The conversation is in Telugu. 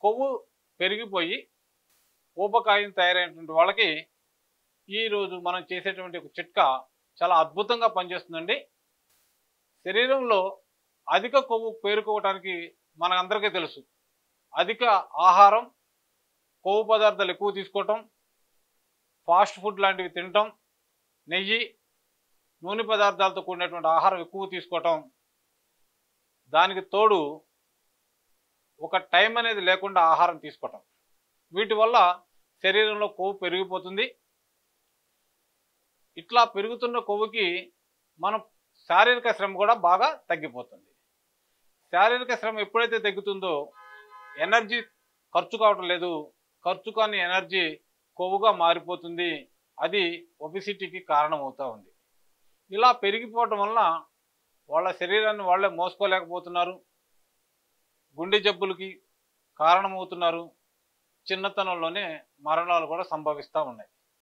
కొవ్వు పెరిగిపోయి ఊబకాయం తయారైనటువంటి వాళ్ళకి ఈరోజు మనం చేసేటువంటి ఒక చిట్కా చాలా అద్భుతంగా పనిచేస్తుందండి. శరీరంలో అధిక కొవ్వు పేరుకోవటానికి మనందరికీ తెలుసు. అధిక ఆహారం, కొవ్వు పదార్థాలు ఎక్కువ తీసుకోవటం, ఫాస్ట్ ఫుడ్ లాంటివి తినటం, నెయ్యి, నూనె పదార్థాలతో కూడినటువంటి ఆహారం ఎక్కువ తీసుకోవటం, దానికి తోడు ఒక టైం అనేది లేకుండా ఆహారం తీసుకోవటం, వీటి వల్ల శరీరంలో కొవ్వు పెరిగిపోతుంది. ఇట్లా పెరుగుతున్న కొవ్వుకి మనం శారీరక శ్రమ కూడా బాగా తగ్గిపోతుంది. శారీరక శ్రమ ఎప్పుడైతే తగ్గుతుందో ఎనర్జీ ఖర్చు కావటం లేదు, ఖర్చు కాని ఎనర్జీ కొవ్వుగా మారిపోతుంది. అది ఒబిసిటీకి కారణమవుతూ ఉంది. ఇలా పెరిగిపోవటం వలన వాళ్ళ శరీరాన్ని వాళ్ళే మోసుకోలేకపోతున్నారు, గుండె జబ్బులకి కారణమవుతున్నారు, చిన్నతనంలోనే మరణాలు కూడా సంభవిస్తూ ఉన్నాయి.